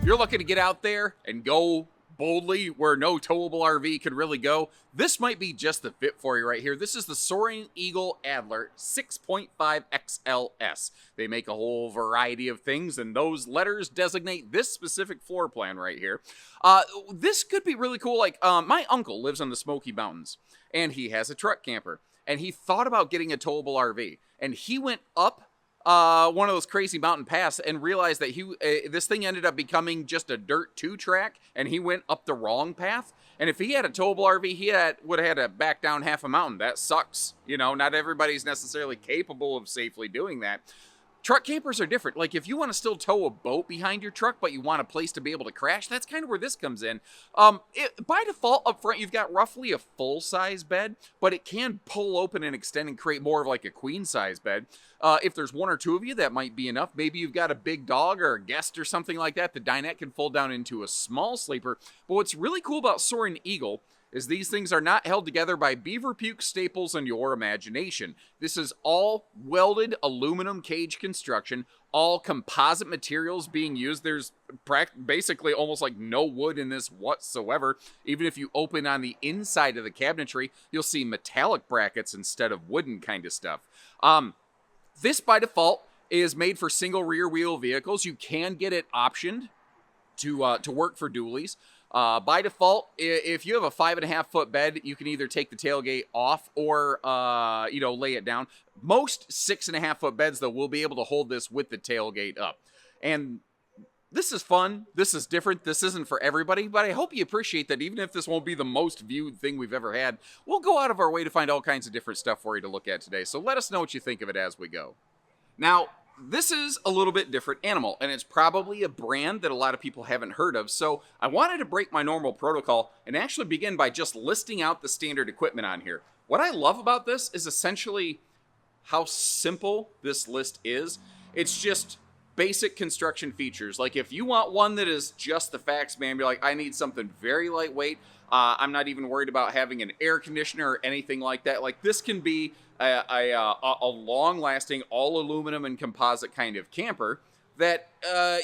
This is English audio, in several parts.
You're looking to get out there and go boldly where no towable RV can really go, this might be just the fit for you right here. This is the Soaring Eagle Adlar 6.5 XLS. They make a whole variety of things, and those letters designate this specific floor plan right here. This could be really cool. Like, my uncle lives in the Smoky Mountains, and he has a truck camper, and he thought about getting a towable RV, and he went up one of those crazy mountain paths and realized that this thing ended up becoming just a dirt 2-track, and he went up the wrong path. And if he had a towable RV, he would have had to back down half a mountain. That sucks. You know, not everybody's necessarily capable of safely doing that. Truck campers are different. Like, if you want to still tow a boat behind your truck, but you want a place to be able to crash, that's kind of where this comes in. By default, up front, you've got roughly a full-size bed, but it can pull open and extend and create more of like a queen-size bed. If there's one or two of you, that might be enough. Maybe you've got a big dog or a guest or something like that. The dinette can fold down into a small sleeper. But what's really cool about Soaring Eagle is these things are not held together by beaver puke staples and your imagination. This is all welded aluminum cage construction, all composite materials being used. There's basically almost like no wood in this whatsoever. Even if you open on the inside of the cabinetry, you'll see metallic brackets instead of wooden kind of stuff. This by default is made for single rear wheel vehicles. You can get it optioned to work for dualies. By default, if you have a 5.5 foot bed, you can either take the tailgate off or, lay it down. Most 6.5 foot beds, though, will be able to hold this with the tailgate up. And this is fun. This is different. This isn't for everybody, but I hope you appreciate that even if this won't be the most viewed thing we've ever had, we'll go out of our way to find all kinds of different stuff for you to look at today. So let us know what you think of it as we go. Now, this is a little bit different animal, and it's probably a brand that a lot of people haven't heard of, so I wanted to break my normal protocol and actually begin by just listing out the standard equipment on here. What I love about this is essentially how simple this list is. It's just basic construction features. Like, if you want one that is just the facts, man, you're like, I need something very lightweight. I'm not even worried about having an air conditioner or anything like that. Like, this can be a long-lasting, all-aluminum and composite kind of camper that,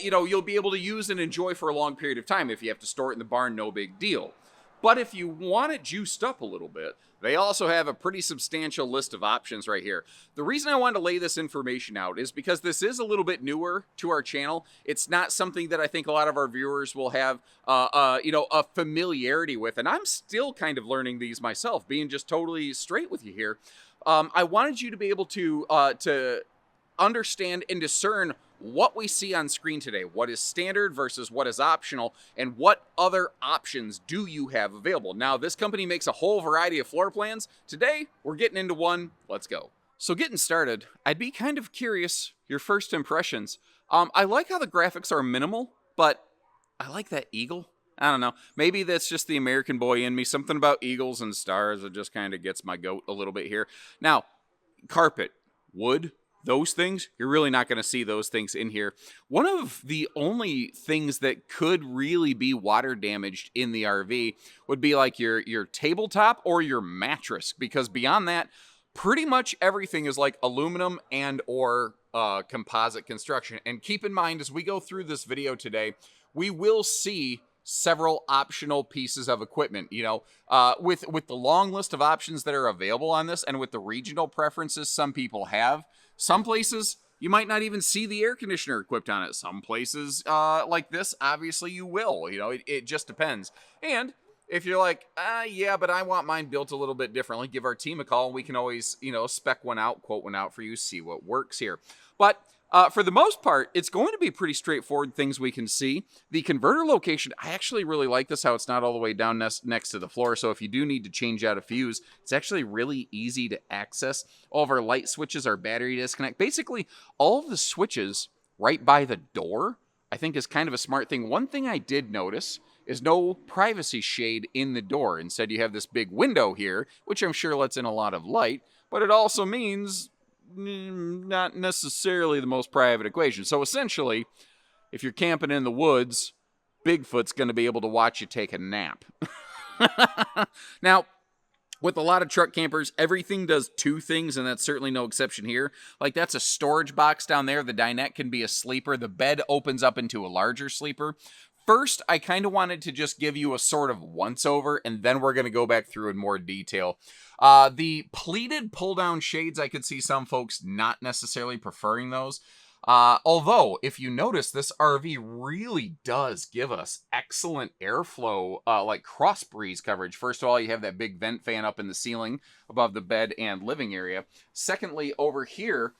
you'll be able to use and enjoy for a long period of time. If you have to store it in the barn, no big deal. But if you want it juiced up a little bit, they also have a pretty substantial list of options right here. The reason I wanted to lay this information out is because this is a little bit newer to our channel. It's not something that I think a lot of our viewers will have, a familiarity with. And I'm still kind of learning these myself, being just totally straight with you here. I wanted you to be able to understand and discern what we see on screen today, what is standard versus what is optional, and what other options do you have available. Now, this company makes a whole variety of floor plans. Today, we're getting into one. Let's go. So getting started, I'd be kind of curious, your first impressions. I like how the graphics are minimal, but I like that eagle. I don't know. Maybe that's just the American boy in me. Something about eagles and stars that just kind of gets my goat a little bit here. Now, carpet, wood, those things, you're really not going to see those things in here. One of the only things that could really be water damaged in the RV would be like your tabletop or your mattress, because beyond that, pretty much everything is like aluminum and or composite construction. And keep in mind, as we go through this video today, we will see several optional pieces of equipment, with the long list of options that are available on this, and with the regional preferences some people have. Some places you might not even see the air conditioner equipped on it. Some places like this, obviously you will. It just depends. And if you're like, yeah, but I want mine built a little bit differently, give our team a call, and we can always, spec one out, quote one out for you, see what works here. But for the most part, it's going to be pretty straightforward things we can see. The converter location, I actually really like this, how it's not all the way down next to the floor. So if you do need to change out a fuse, it's actually really easy to access. All of our light switches, our battery disconnect, basically all of the switches right by the door, I think is kind of a smart thing. One thing I did notice is no privacy shade in the door. Instead, you have this big window here, which I'm sure lets in a lot of light, but it also means not necessarily the most private equation. So essentially, if you're camping in the woods, Bigfoot's going to be able to watch you take a nap. Now, with a lot of truck campers, everything does two things, and that's certainly no exception here. Like, that's a storage box down there. The dinette can be a sleeper. The bed opens up into a larger sleeper. first, I kind of wanted to just give you a sort of once-over, and then we're going to go back through in more detail. The pleated pull-down shades, I could see some folks not necessarily preferring those. Although, if you notice, this RV really does give us excellent airflow, like cross breeze coverage. First of all, you have that big vent fan up in the ceiling above the bed and living area. Secondly, over here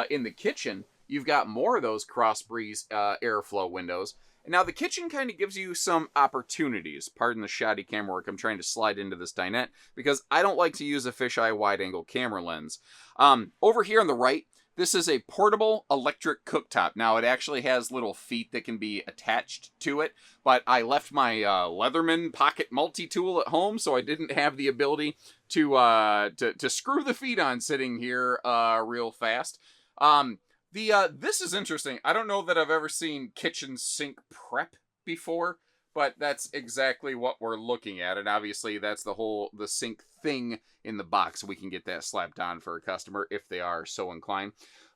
in the kitchen, you've got more of those cross breeze airflow windows. And now the kitchen kind of gives you some opportunities. Pardon the shoddy camera work. I'm trying to slide into this dinette because I don't like to use a fisheye wide-angle camera lens. Over here on the right, this is a portable electric cooktop. Now, it actually has little feet that can be attached to it, but I left my Leatherman pocket multi-tool at home, so I didn't have the ability to screw the feet on sitting here real fast. This is interesting. I don't know that I've ever seen kitchen sink prep before, but that's exactly what we're looking at. And obviously that's the sink thing in the box. We can get that slapped on for a customer if they are so inclined.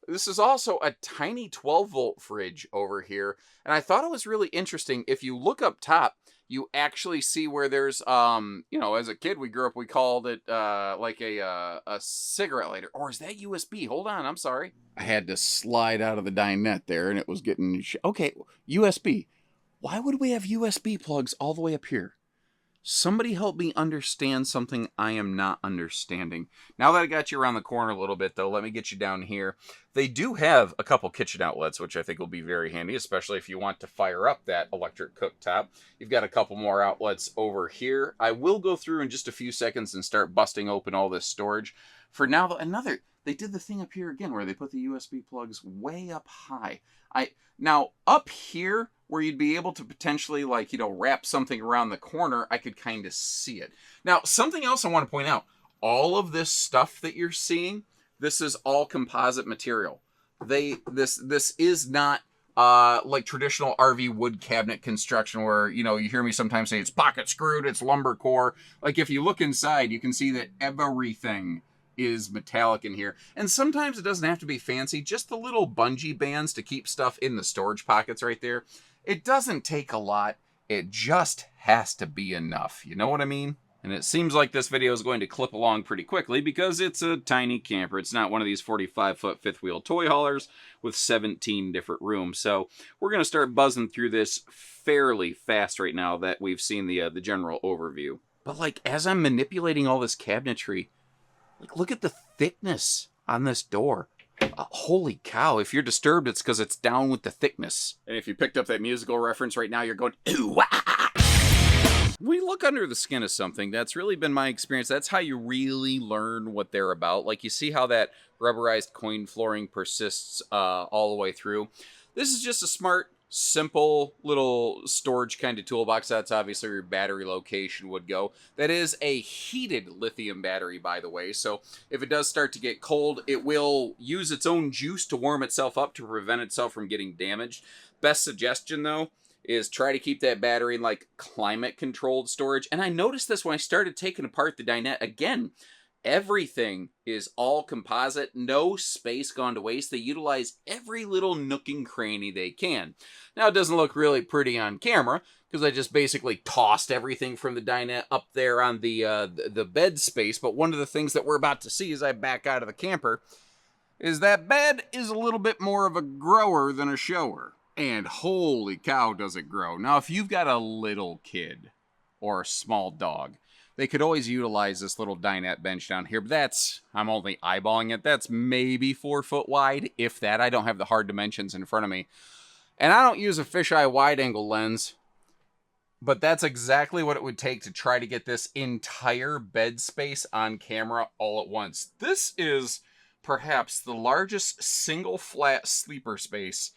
This is also a tiny 12-volt fridge over here. And I thought it was really interesting. If you look up top, you actually see where there's, as a kid we grew up, we called it like a cigarette lighter. Or is that USB? Hold on, I'm sorry. I had to slide out of the dinette there and it was getting... Okay, USB. Why would we have USB plugs all the way up here? Somebody help me understand something I am not understanding. Now that I got you around the corner a little bit, though, let me get you down here. They do have a couple kitchen outlets, which I think will be very handy, especially if you want to fire up that electric cooktop. You've got a couple more outlets over here. I will go through in just a few seconds and start busting open all this storage. For now, though, they did the thing up here again where they put the USB plugs way up high. Now, up here, where you'd be able to potentially, wrap something around the corner, I could kind of see it. Now, something else I want to point out. All of this stuff that you're seeing, this is all composite material. This is not like traditional RV wood cabinet construction where, you hear me sometimes say it's pocket screwed, it's lumber core. Like, if you look inside, you can see that everything is metallic in here. And sometimes it doesn't have to be fancy, just the little bungee bands to keep stuff in the storage pockets right there. It doesn't take a lot. It just has to be enough. You know what I mean? And it seems like this video is going to clip along pretty quickly because it's a tiny camper. It's not one of these 45-foot fifth wheel toy haulers with 17 different rooms. So we're going to start buzzing through this fairly fast right now that we've seen the general overview. But as I'm manipulating all this cabinetry, look at the thickness on this door. Holy cow, if you're disturbed, it's because it's down with the thickness. And if you picked up that musical reference right now, you're going, ooh, ah! We look under the skin of something. That's really been my experience. That's how you really learn what they're about. You see how that rubberized coin flooring persists all the way through. This is just a smart, simple little storage kind of toolbox. That's obviously where your battery location would go. That is a heated lithium battery, by the way. So if it does start to get cold, it will use its own juice to warm itself up to prevent itself from getting damaged. Best suggestion, though, is try to keep that battery in climate controlled storage. And I noticed this when I started taking apart the dinette again. Everything is all composite, no space gone to waste. They utilize every little nook and cranny they can. Now, it doesn't look really pretty on camera because I just basically tossed everything from the dinette up there on the bed space. But one of the things that we're about to see as I back out of the camper is that bed is a little bit more of a grower than a shower. And holy cow, does it grow. Now, if you've got a little kid or a small dog, they could always utilize this little dinette bench down here, but I'm only eyeballing it. That's maybe 4 foot wide, if that. I don't have the hard dimensions in front of me. And I don't use a fisheye wide-angle lens, but that's exactly what it would take to try to get this entire bed space on camera all at once. This is perhaps the largest single flat sleeper space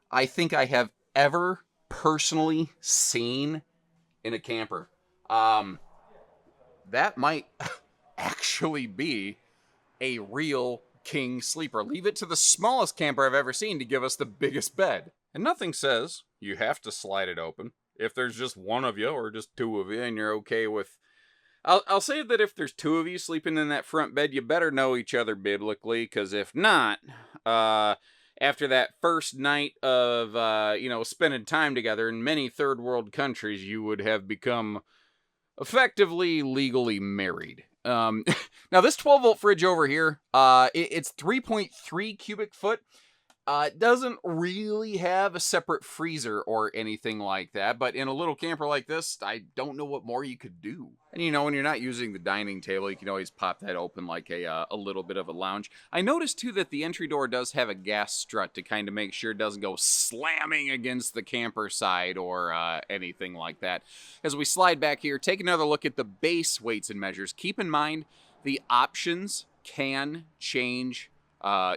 I think I have ever personally seen in a camper. That might actually be a real king sleeper. Leave it to the smallest camper I've ever seen to give us the biggest bed. And nothing says you have to slide it open. If there's just one of you or just two of you and you're okay with... I'll say that if there's two of you sleeping in that front bed, you better know each other biblically, because if not, after that first night of, you know, spending time together in many third world countries, you would have become effectively legally married. Now this 12-volt fridge over here, it's 3.3 cubic foot. It doesn't really have a separate freezer or anything like that, but in a little camper like this, I don't know what more you could do. And you know, when you're not using the dining table, you can always pop that open like a little bit of a lounge. I noticed too that the entry door does have a gas strut to kind of make sure it doesn't go slamming against the camper side or anything like that. As we slide back here, take another look at the base weights and measures. Keep in mind the options can change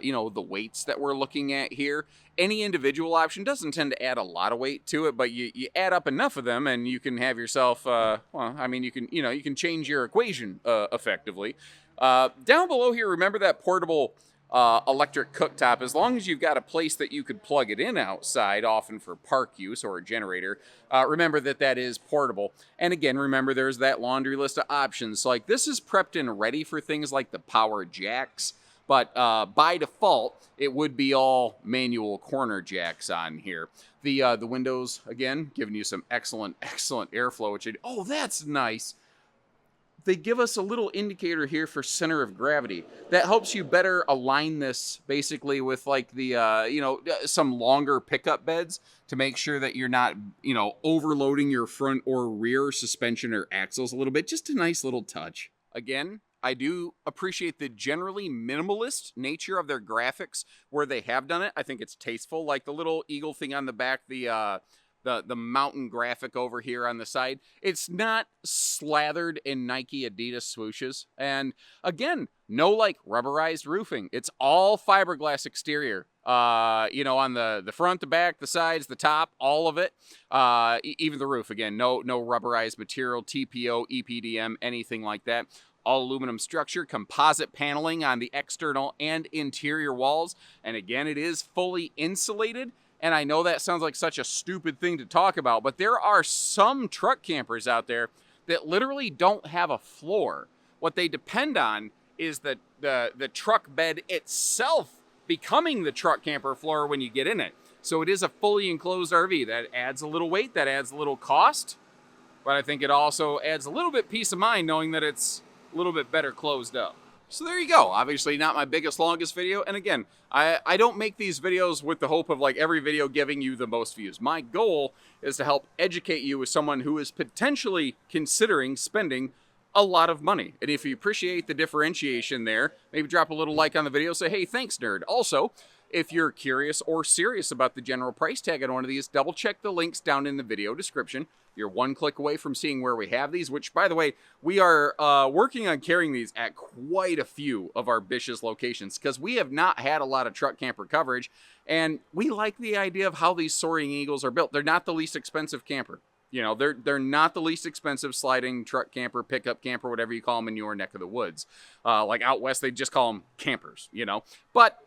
you know, the weights that we're looking at here. Any individual option doesn't tend to add a lot of weight to it, but you add up enough of them and you can have yourself, well, I mean, you can change your equation effectively. Down below here, remember that portable electric cooktop. As long as you've got a place that you could plug it in outside, often for park use or a generator, remember that that is portable. And again, remember there's that laundry list of options. So like this is prepped and ready for things like the power jacks. But by default, it would be all manual corner jacks on here. The windows, again, giving you some excellent airflow. Oh, that's nice. They give us a little indicator here for center of gravity. That helps you better align this basically with like the, you know, some longer pickup beds to make sure that you're not, you know, overloading your front or rear suspension or axles a little bit. Just a nice little touch. Again, I do appreciate the generally minimalist nature of their graphics where they have done it. I think it's tasteful, like the little eagle thing on the back, the mountain graphic over here on the side. It's not slathered in Nike Adidas swooshes. And again, no like rubberized roofing. It's all fiberglass exterior. You know, on the front, the back, the sides, the top, all of it. Even the roof, again, no rubberized material, TPO, EPDM, anything like that. All aluminum structure, composite paneling on the external and interior walls. And again, it is fully insulated. And I know that sounds like such a stupid thing to talk about, but there are some truck campers out there that literally don't have a floor. What they depend on is the truck bed itself becoming the truck camper floor when you get in it. So it is a fully enclosed RV. That adds a little weight, that adds a little cost, but I think it also adds a little bit peace of mind knowing that it's a little bit better closed up. So there you go. Obviously not my biggest, longest video. And again, I don't make these videos with the hope of like every video giving you the most views. My goal is to help educate you as someone who is potentially considering spending a lot of money. And if you appreciate the differentiation there, maybe drop a little like on the video, say, hey, thanks, nerd. Also, if you're curious or serious about the general price tag on one of these, double check the links down in the video description. You're one click away from seeing where we have these, which, by the way, we are working on carrying these at quite a few of our Bish's locations because we have not had a lot of truck camper coverage, and we like the idea of how these Soaring Eagles are built. They're not the least expensive camper. You know, they're not the least expensive sliding truck camper, pickup camper, whatever you call them in your neck of the woods. Like out west, they just call them campers, you know. But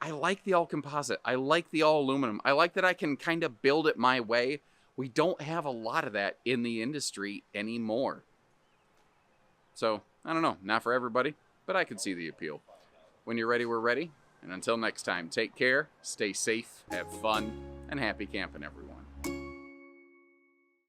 I like the all composite. I like the all aluminum. I like that I can kind of build it my way. We don't have a lot of that in the industry anymore. So, I don't know. Not for everybody, but I can see the appeal. When you're ready, we're ready. And until next time, take care, stay safe, have fun, and happy camping, everyone.